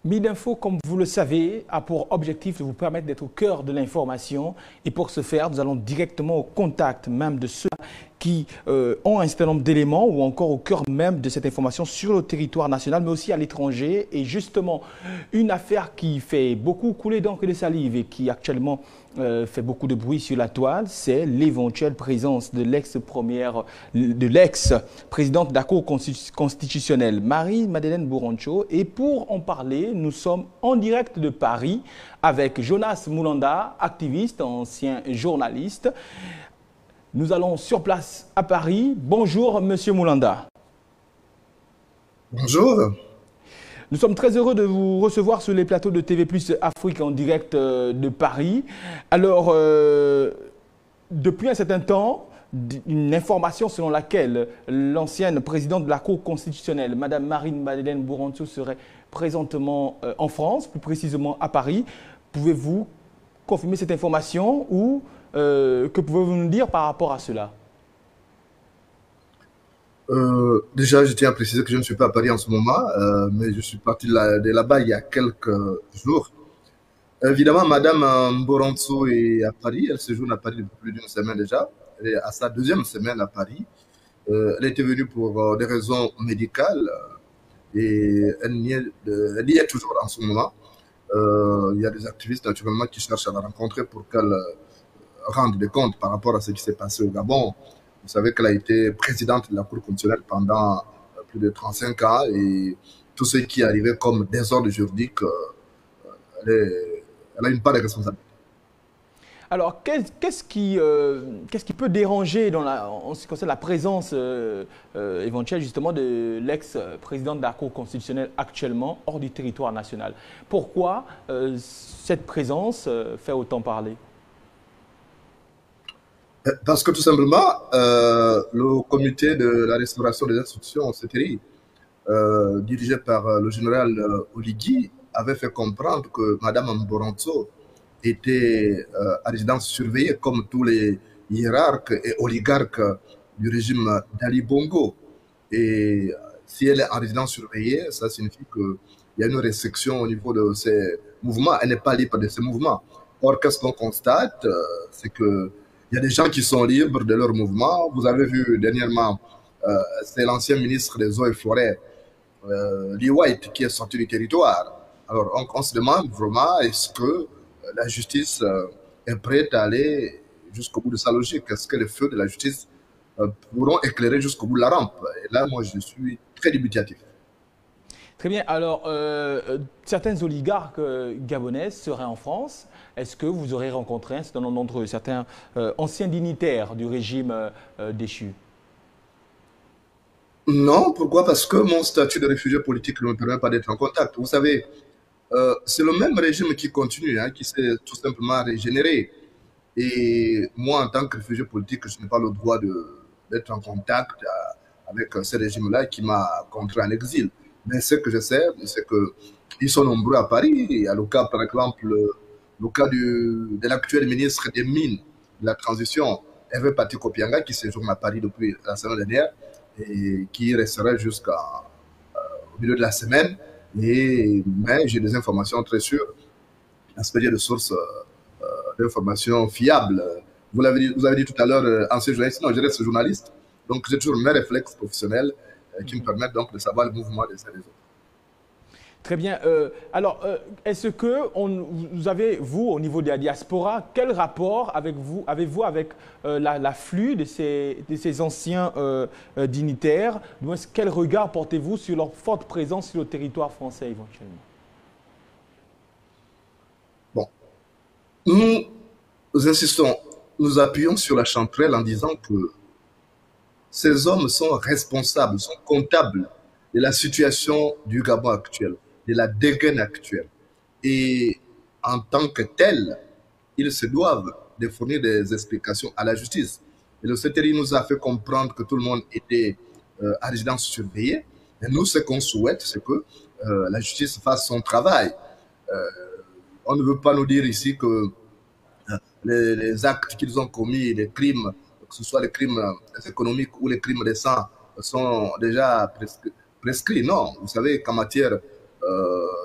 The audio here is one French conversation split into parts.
Midinfo, comme vous le savez, a pour objectif de vous permettre d'être au cœur de l'information. Et pour ce faire, nous allons directement au contact même de ceux qui ont un certain nombre d'éléments ou encore au cœur même de cette information sur le territoire national, mais aussi à l'étranger. Et justement, une affaire qui fait beaucoup couler d'encre et de salive et qui actuellement fait beaucoup de bruit sur la toile, c'est l'éventuelle présence de l'ex-présidente de la Cour constitutionnelle, Marie-Madeleine Buroncho. Et pour en parler, nous sommes en direct de Paris avec Jonas Moulanda, activiste, ancien journaliste. Nous allons sur place à Paris. Bonjour, Monsieur Moulanda. Bonjour. Nous sommes très heureux de vous recevoir sur les plateaux de TV+ Afrique en direct de Paris. Alors, depuis un certain temps, une information selon laquelle l'ancienne présidente de la Cour constitutionnelle, Madame Marie-Madeleine Buroncho, serait présentement en France, plus précisément à Paris. Pouvez-vous confirmer cette information ou que pouvez-vous nous dire par rapport à cela? Déjà, je tiens à préciser que je ne suis pas à Paris en ce moment, mais je suis parti de là-bas il y a quelques jours. Évidemment, Madame Mboronso est à Paris. Elle séjourne à Paris depuis plus d'une semaine déjà. Elle est à sa deuxième semaine à Paris. Elle était venue pour des raisons médicales et elle y est toujours en ce moment. Il y a des activistes naturellement qui cherchent à la rencontrer pour qu'elle rendre des comptes par rapport à ce qui s'est passé au Gabon. Vous savez qu'elle a été présidente de la Cour constitutionnelle pendant plus de 35 ans et tout ce qui est arrivé comme désordre juridique, elle a une part de responsabilité. Alors, qu'est-ce qui peut déranger en ce qui concerne la présence éventuelle justement de l'ex-présidente de la Cour constitutionnelle actuellement hors du territoire national? Pourquoi cette présence fait autant parler? Parce que tout simplement, le comité de la restauration des institutions, CTI, dirigé par le général Oligui, avait fait comprendre que Mme Mboronzo était à résidence surveillée comme tous les hiérarques et oligarques du régime d'Ali Bongo. Et si elle est en résidence surveillée, ça signifie qu'il y a une restriction au niveau de ses mouvements. Elle n'est pas libre de ses mouvements. Or, qu'est-ce qu'on constate? C'est que il y a des gens qui sont libres de leurs mouvements. Vous avez vu dernièrement, c'est l'ancien ministre des Eaux et Forêts, Lee White, qui est sorti du territoire. Alors, on se demande vraiment, est-ce que la justice est prête à aller jusqu'au bout de sa logique? Est-ce que les feux de la justice pourront éclairer jusqu'au bout de la rampe? Et là, moi, je suis très dubitatif. Très bien. Alors, certains oligarques gabonais seraient en France. Est-ce que vous aurez rencontré un certain nombre d'entre eux, certains anciens dignitaires du régime déchu? Non, pourquoi? Parce que mon statut de réfugié politique ne me permet pas d'être en contact. Vous savez, c'est le même régime qui continue, hein, qui s'est tout simplement régénéré. Et moi, en tant que réfugié politique, je n'ai pas le droit d'être en contact avec ce régime-là qui m'a contraint en exil. Mais ce que je sais, c'est qu'ils sont nombreux à Paris. Il y a le cas, par exemple, le cas de l'actuel ministre des Mines de la Transition, Hervé Paty Kopianga, qui séjourne à Paris depuis la semaine dernière et qui resterait jusqu'au milieu de la semaine. Mais j'ai des informations très sûres, à se de sources d'informations fiables. Vous avez dit tout à l'heure, ancien journaliste, non, je reste journaliste. Donc j'ai toujours mes réflexes professionnels qui me permettent donc de savoir le mouvement des uns et des autres. Très bien. Alors, est-ce que vous avez, vous, au niveau de la diaspora, quel rapport avez-vous avec l'afflux de ces anciens dignitaires? Quel regard portez-vous sur leur forte présence sur le territoire français éventuellement? Bon, nous insistons, nous appuyons sur la chanterelle en disant que ces hommes sont responsables, sont comptables de la situation du Gabon actuel, de la dégaine actuelle. Et en tant que tels, ils se doivent de fournir des explications à la justice. Et le CTRI nous a fait comprendre que tout le monde était à résidence surveillée. Et nous, ce qu'on souhaite, c'est que la justice fasse son travail. On ne veut pas nous dire ici que les actes qu'ils ont commis, les crimes, que ce soit les crimes économiques ou les crimes de sang, sont déjà prescrits. Non, vous savez qu'en matière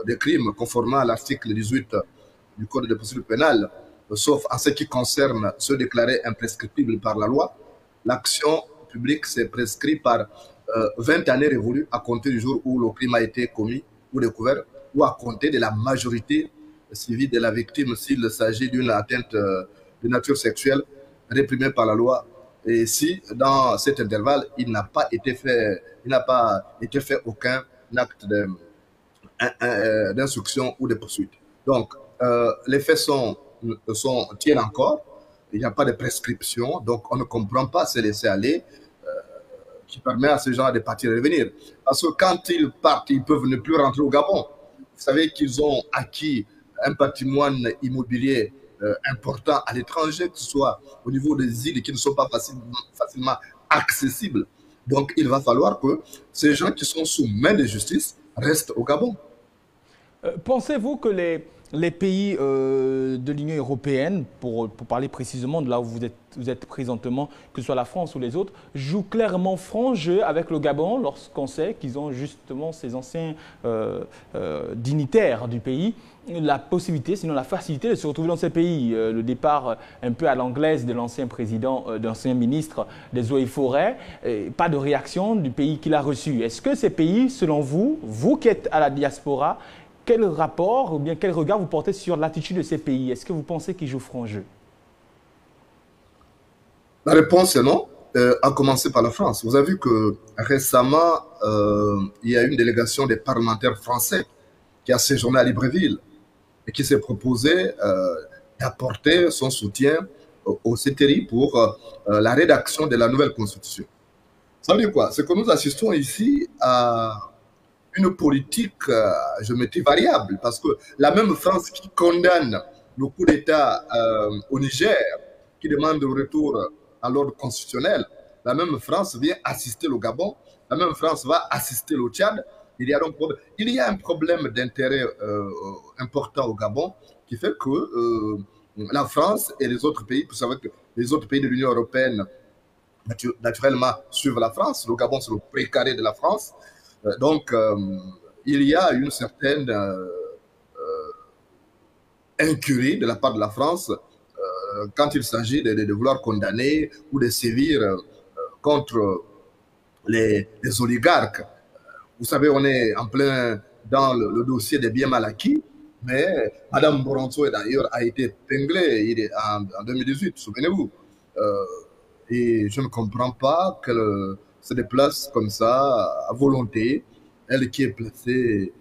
des crimes conformément à l'article 18 du Code de procédure pénale, sauf en ce qui concerne ceux déclarés imprescriptibles par la loi. L'action publique s'est prescrite par 20 années révolues à compter du jour où le crime a été commis ou découvert, ou à compter de la majorité civile de la victime s'il s'agit d'une atteinte de nature sexuelle réprimée par la loi, et si dans cet intervalle il n'a pas été fait aucun acte d'instruction ou de poursuite. Donc les faits tiennent encore, il n'y a pas de prescription, donc on ne comprend pas se laisser aller, qui permet à ces gens de partir et revenir. Parce que quand ils partent, ils peuvent ne plus rentrer au Gabon. Vous savez qu'ils ont acquis un patrimoine immobilier important à l'étranger, que ce soit au niveau des îles qui ne sont pas facilement accessibles. Donc il va falloir que ces gens qui sont sous main de justice restent au Gabon. Pensez-vous que les pays de l'Union européenne, pour parler précisément de là où vous êtes présentement, que ce soit la France ou les autres, jouent clairement franc jeu avec le Gabon lorsqu'on sait qu'ils ont justement ces anciens dignitaires du pays la possibilité, sinon la facilité de se retrouver dans ces pays. Le départ un peu à l'anglaise de l'ancien président, de l'ancien ministre des Eaux et Forêts, pas de réaction du pays qui l'a reçu. Est-ce que ces pays, selon vous, vous qui êtes à la diaspora, quel rapport ou bien quel regard vous portez sur l'attitude de ces pays? Est-ce que vous pensez qu'ils jouent franc jeu? La réponse est non, à commencer par la France. Vous avez vu que récemment, il y a une délégation des parlementaires français qui a séjourné à Libreville et qui s'est proposé d'apporter son soutien au CTRI pour la rédaction de la nouvelle constitution. Ça veut dire quoi? C'est que nous assistons ici à une politique variable, parce que la même France qui condamne le coup d'État au Niger, qui demande le retour à l'ordre constitutionnel, la même France vient assister le Gabon, la même France va assister le Tchad. Il y a un problème d'intérêt important au Gabon qui fait que la France et les autres pays, vous savez que les autres pays de l'Union européenne naturellement suivent la France. Le Gabon, c'est le précaré de la France. Donc, il y a une certaine incurie de la part de la France quand il s'agit de vouloir condamner ou de sévir contre les oligarques. Vous savez, on est en plein dans le dossier des biens mal acquis, mais Mme Boronto, d'ailleurs, a été épinglée en 2018, souvenez-vous. Et je ne comprends pas qu'elle se déplace comme ça, à volonté, elle qui est placée,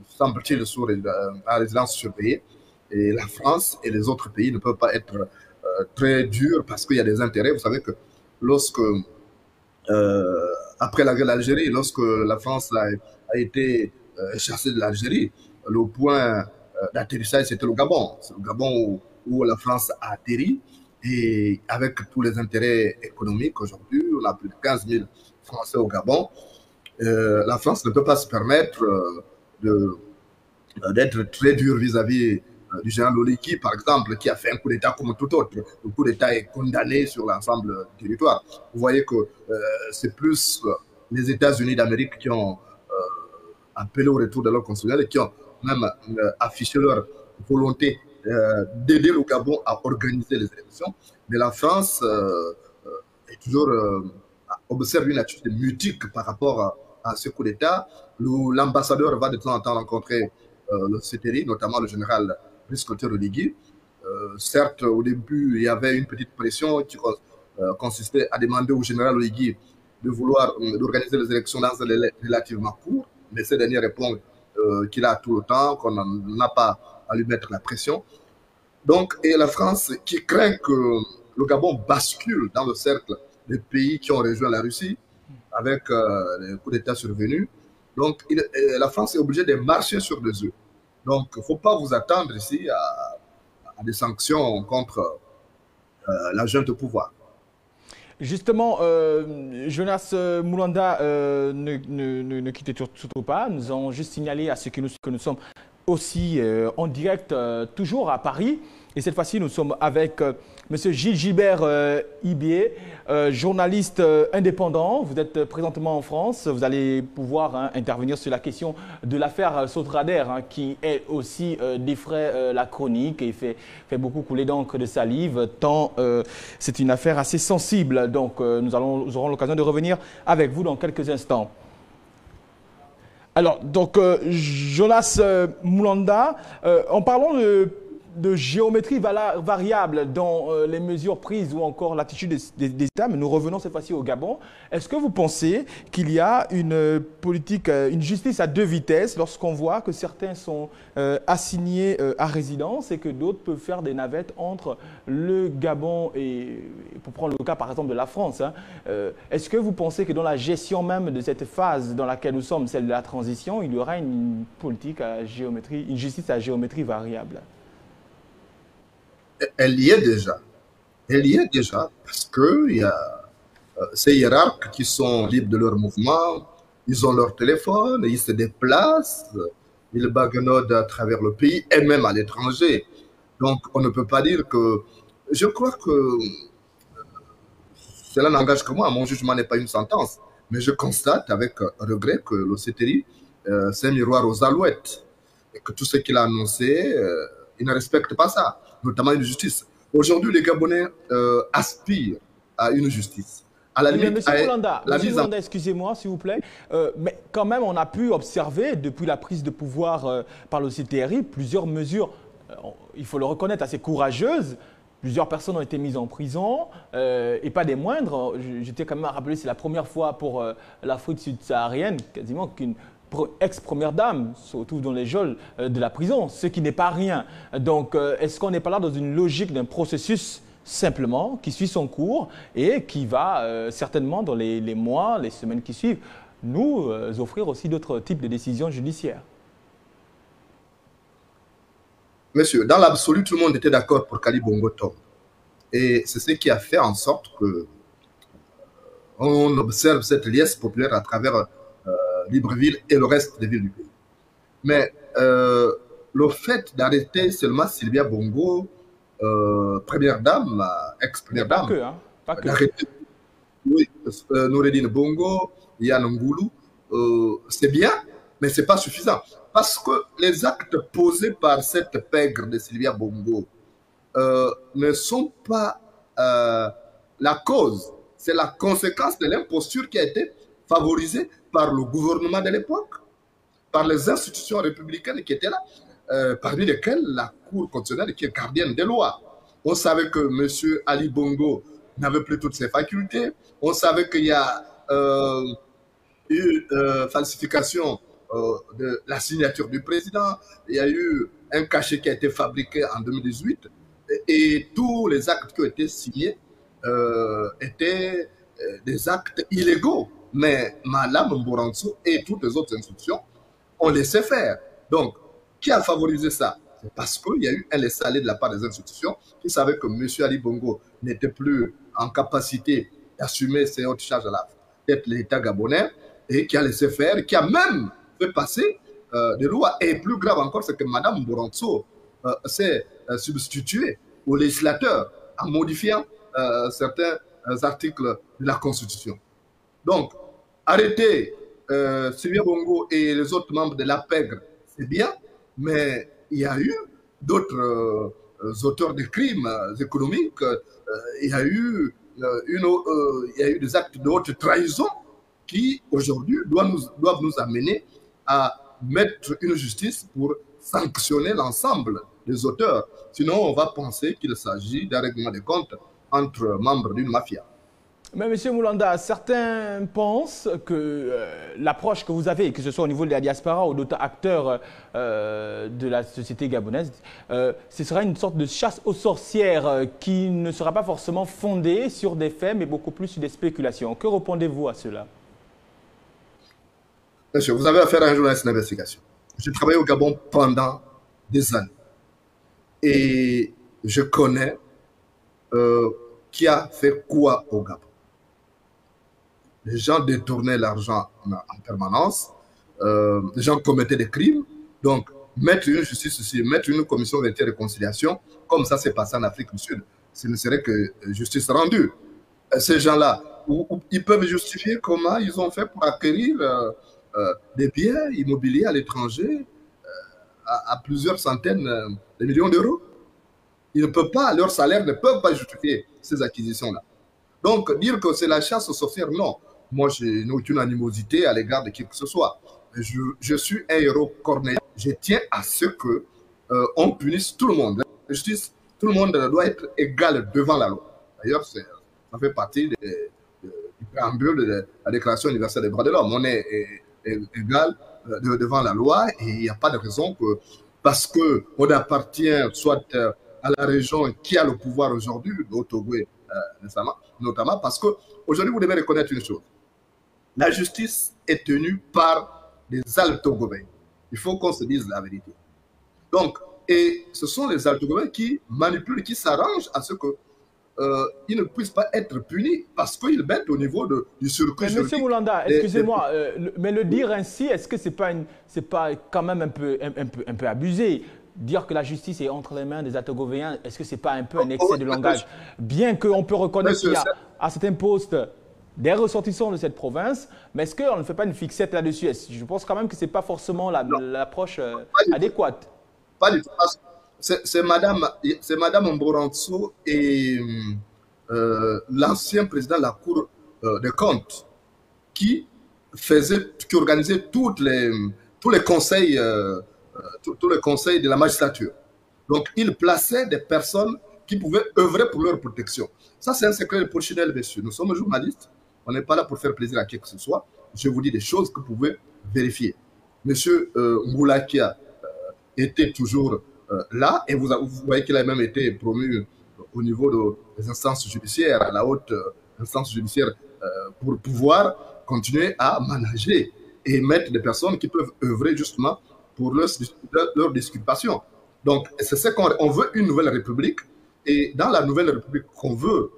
semble-t-il, sous la résidence surveillée. Et la France et les autres pays ne peuvent pas être très durs parce qu'il y a des intérêts. Vous savez que lorsque... après la guerre d'Algérie, lorsque la France a été chassée de l'Algérie, le point d'atterrissage, c'était le Gabon. C'est le Gabon où la France a atterri. Et avec tous les intérêts économiques, aujourd'hui, on a plus de 15 000 Français au Gabon. La France ne peut pas se permettre d'être très dure vis-à-vis du général Oligui, par exemple, qui a fait un coup d'État comme tout autre. Le coup d'État est condamné sur l'ensemble du territoire. Vous voyez que c'est plus les États-Unis d'Amérique qui ont appelé au retour de leur constitutionnel et qui ont même affiché leur volonté d'aider le Gabon à organiser les élections. Mais la France est toujours observe une attitude mutique par rapport à ce coup d'État. L'ambassadeur va de temps en temps rencontrer le CTRI, notamment le général Brice Oligui. Certes, au début, il y avait une petite pression qui consistait à demander au général Oligui d'organiser les élections dans un délai relativement court, mais ce dernier répond qu'il a tout le temps, qu'on n'a pas à lui mettre la pression. Donc, et la France qui craint que le Gabon bascule dans le cercle des pays qui ont rejoint la Russie avec les coups d'État survenus. Donc, la France est obligée de marcher sur des œufs. Donc, il ne faut pas vous attendre ici à des sanctions contre la junte au pouvoir. Justement, Jonas Moulanda ne quittez surtout pas. Nous avons juste signalé à ceux que nous sommes aussi en direct, toujours à Paris. Et cette fois-ci, nous sommes avec Monsieur Gilles Gilbert Ibier, journaliste indépendant, vous êtes présentement en France, vous allez pouvoir intervenir sur la question de l'affaire Sotrader qui est aussi défraie la chronique et fait beaucoup couler d'encre de salive, tant c'est une affaire assez sensible. Donc nous aurons l'occasion de revenir avec vous dans quelques instants. Alors, donc, Jonas Moulanda, en parlant de géométrie variable dans les mesures prises ou encore l'attitude des États, mais nous revenons cette fois-ci au Gabon. Est-ce que vous pensez qu'il y a une politique, une justice à deux vitesses lorsqu'on voit que certains sont assignés à résidence et que d'autres peuvent faire des navettes entre le Gabon et, pour prendre le cas par exemple de la France, est-ce que vous pensez que dans la gestion même de cette phase dans laquelle nous sommes, celle de la transition, il y aura une politique à géométrie, une justice à géométrie variable? Elle y est déjà. Elle y est déjà parce qu'il y a ces hiérarques qui sont libres de leur mouvement, ils ont leur téléphone, ils se déplacent, ils baguenodent à travers le pays et même à l'étranger. Donc on ne peut pas dire que... Je crois que cela n'engage que moi, mon jugement n'est pas une sentence, mais je constate avec regret que le CTRI, c'est un miroir aux alouettes et que tout ce qu'il a annoncé, il ne respecte pas ça, notamment une justice. Aujourd'hui, les Gabonais aspirent à une justice. À la limite, Monsieur Moulanda, excusez-moi s'il vous plaît, mais quand même on a pu observer depuis la prise de pouvoir par le CTRI plusieurs mesures, il faut le reconnaître, assez courageuses. Plusieurs personnes ont été mises en prison et pas des moindres. J'étais quand même à rappeler, c'est la première fois pour l'Afrique subsaharienne, quasiment qu'une ex-première dame se retrouve dans les geôles de la prison, ce qui n'est pas rien. Donc, est-ce qu'on n'est pas là dans une logique d'un processus simplement qui suit son cours et qui va certainement dans les mois, les semaines qui suivent, nous offrir aussi d'autres types de décisions judiciaires? Monsieur, dans l'absolu, tout le monde était d'accord pour qu'Ali Bongo tombe. Et c'est ce qui a fait en sorte que on observe cette liesse populaire à travers Libreville et le reste des villes du pays. Mais le fait d'arrêter seulement Sylvia Bongo, première dame, ex-première dame, d'arrêter Noureddine Bongo, Yann Ngoulou, c'est bien, mais ce n'est pas suffisant. Parce que les actes posés par cette pègre de Sylvia Bongo ne sont pas la cause, c'est la conséquence de l'imposture qui a été favorisée par le gouvernement de l'époque, par les institutions républicaines qui étaient là, parmi lesquelles la Cour constitutionnelle qui est gardienne des lois. On savait que M. Ali Bongo n'avait plus toutes ses facultés, on savait qu'il y a eu falsification de la signature du président, il y a eu un cachet qui a été fabriqué en 2018 et tous les actes qui ont été signés étaient des actes illégaux. Mais Madame Mboranso et toutes les autres institutions ont laissé faire. Donc, qui a favorisé ça? C'est parce qu'il y a eu un laisser-aller de la part des institutions qui savaient que M. Ali Bongo n'était plus en capacité d'assumer ses hautes charges à la tête de l'État gabonais et qui a laissé faire, qui a même fait passer des lois. Et plus grave encore, c'est que Mme Mboranso s'est substituée au législateur en modifiant certains articles de la Constitution. Donc, arrêter Sylvia Bongo et les autres membres de l'APEGR, c'est bien, mais il y a eu d'autres auteurs de crimes économiques, il y a eu des actes de haute trahison qui, aujourd'hui, doivent nous amener à mettre une justice pour sanctionner l'ensemble des auteurs. Sinon, on va penser qu'il s'agit d'un règlement de comptes entre membres d'une mafia. Mais M. Moulanda, certains pensent que l'approche que vous avez, que ce soit au niveau de la diaspora ou d'autres acteurs de la société gabonaise, ce sera une sorte de chasse aux sorcières qui ne sera pas forcément fondée sur des faits, mais beaucoup plus sur des spéculations. Que répondez-vous à cela? Monsieur, vous avez affaire à un journaliste d'investigation. J'ai travaillé au Gabon pendant des années. Et je connais qui a fait quoi au Gabon. Les gens détournaient l'argent en permanence, les gens commettaient des crimes. Donc, mettre une justice ici, mettre une commission de réconciliation, comme ça s'est passé en Afrique du Sud, ce ne serait que justice rendue. Ces gens-là, ils peuvent justifier comment ils ont fait pour acquérir des biens immobiliers à l'étranger à plusieurs centaines de millions d'euros. Ils ne peuvent pas, leur salaire ne peut pas justifier ces acquisitions-là. Donc, dire que c'est la chasse aux sorcières, non. Moi, je n'ai aucune animosité à l'égard de qui que ce soit. Je suis un héros cornéen. Je tiens à ce que on punisse tout le monde. La justice, tout le monde doit être égal devant la loi. D'ailleurs, ça fait partie du préambule de la Déclaration universelle des droits de l'homme. On est égal devant la loi et il n'y a pas de raison que, parce qu'on appartient soit à la région qui a le pouvoir aujourd'hui, au Togo notamment, parce qu'aujourd'hui, vous devez reconnaître une chose. La justice est tenue par les Alto-Gobains. Il faut qu'on se dise la vérité. Donc, et ce sont les Alto-Gobains qui manipulent, qui s'arrangent à ce que ils ne puissent pas être punis parce qu'ils mettent au niveau du circuit juridique. Monsieur Moulanda, excusez-moi, mais le dire ainsi, est-ce que c'est pas quand même un peu abusé? Dire que la justice est entre les mains des Alto-Gobains, est-ce que ce n'est pas un peu un excès de langage? Bien qu'on peut reconnaître qu'il y a à certains postes des ressortissants de cette province, mais est-ce qu'on ne fait pas une fixette là-dessus? Je pense quand même que ce n'est pas forcément l'approche adéquate. Pas du tout. C'est Madame Mboranso et l'ancien président de la Cour des comptes qui organisait tous les conseils de la magistrature. Donc, ils plaçaient des personnes qui pouvaient œuvrer pour leur protection. Ça, c'est un secret de polichinelle, messieurs. Nous sommes journalistes. On n'est pas là pour faire plaisir à qui que ce soit. Je vous dis des choses que vous pouvez vérifier. Monsieur Ngoulakia était toujours là et vous voyez qu'il a même été promu au niveau des instances judiciaires, à la haute instance judiciaire, pour pouvoir continuer à manager et mettre des personnes qui peuvent œuvrer justement pour leur disculpation. Donc, c'est ce qu'on veut, une nouvelle république. Et dans la nouvelle république qu'on veut,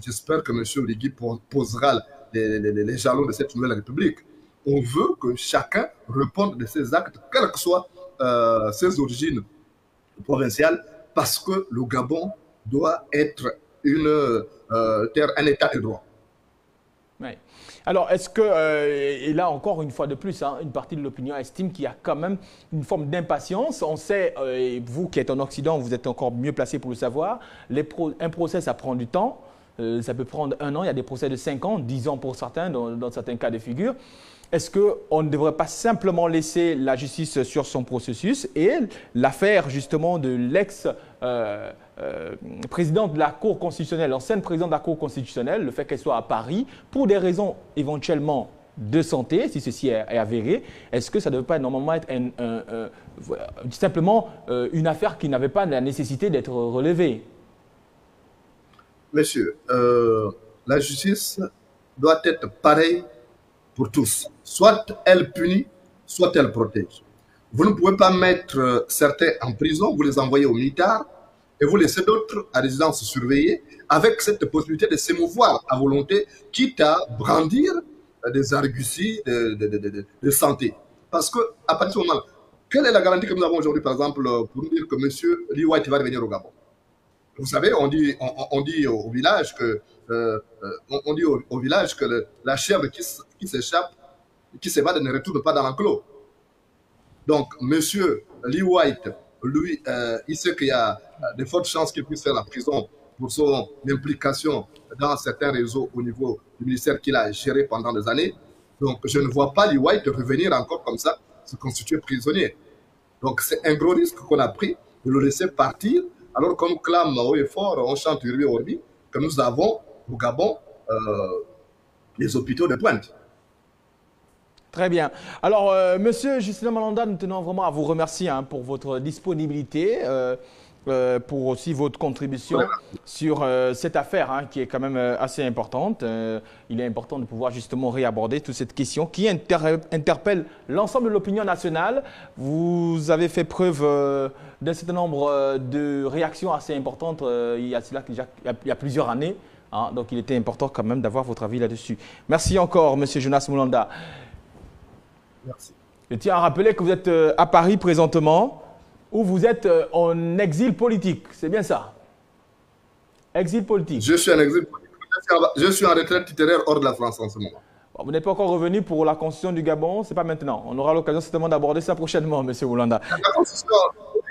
j'espère que M. Oligui posera les jalons de cette nouvelle république. On veut que chacun réponde de ses actes, quelles que soient ses origines provinciales, parce que le Gabon doit être un état de droit. Oui. Alors, est-ce que, et là encore une fois de plus, une partie de l'opinion estime qu'il y a quand même une forme d'impatience. On sait, et vous qui êtes en Occident, vous êtes encore mieux placé pour le savoir, un procès, ça prend du temps. Ça peut prendre 1 an, il y a des procès de 5 ans, 10 ans pour certains, dans certains cas de figure. Est-ce qu'on ne devrait pas simplement laisser la justice sur son processus et l'affaire justement de l'ex-présidente de la Cour constitutionnelle, l'ancienne présidente de la Cour constitutionnelle, le fait qu'elle soit à Paris, pour des raisons éventuellement de santé, si ceci est avéré, est-ce que ça ne devrait pas normalement être simplement une affaire qui n'avait pas la nécessité d'être relevée? Monsieur, la justice doit être pareille pour tous. Soit elle punit, soit elle protège. Vous ne pouvez pas mettre certains en prison, vous les envoyez au militaire et vous laissez d'autres à résidence surveillée avec cette possibilité de s'émouvoir à volonté, quitte à brandir des arguties de santé. Parce que à partir du moment, quelle est la garantie que nous avons aujourd'hui, par exemple, pour nous dire que M. Lee White va revenir au Gabon? Vous savez, on dit au village que la chèvre qui s'échappe, qui s'évade, ne retourne pas dans l'enclos. Donc, M. Lee White, lui, il sait qu'il y a de fortes chances qu'il puisse faire la prison pour son implication dans certains réseaux au niveau du ministère qu'il a géré pendant des années. Donc, je ne vois pas Lee White revenir encore comme ça, se constituer prisonnier. Donc, c'est un gros risque qu'on a pris de le laisser partir. Alors, comme clame haut et fort, on chante Urbi Orbi, que nous avons au Gabon les hôpitaux de pointe. Très bien. Alors, Monsieur Justin Malanda, nous tenons vraiment à vous remercier pour votre disponibilité, pour aussi votre contribution sur cette affaire qui est quand même assez importante. Il est important de pouvoir justement réaborder toute cette question qui interpelle l'ensemble de l'opinion nationale. Vous avez fait preuve d'un certain nombre de réactions assez importantes il y a plusieurs années. Donc, il était important quand même d'avoir votre avis là-dessus. Merci encore, Monsieur Jonas Moulanda. Merci. Je tiens à rappeler que vous êtes à Paris présentement, où vous êtes en exil politique. C'est bien ça? Exil politique. Je suis en exil politique. Je suis en retraite titulaire hors de la France en ce moment. Bon, vous n'êtes pas encore revenu pour la constitution du Gabon, c'est pas maintenant. On aura l'occasion certainement d'aborder ça prochainement, M. Boulanda. La constitution,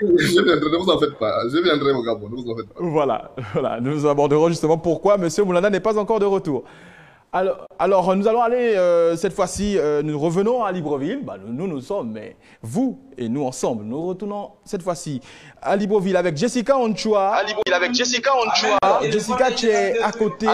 je viendrai, ne vous en faites pas. Je viendrai au Gabon, ne vous en faites pas. Voilà. Nous aborderons justement pourquoi M. Boulanda n'est pas encore de retour. Alors, nous allons aller, cette fois-ci, nous revenons à Libreville. Bah, nous sommes, mais vous et nous ensemble, nous retournons cette fois-ci à Libreville avec Jessica Onchoa. Jessica, Jessica, tu es à côté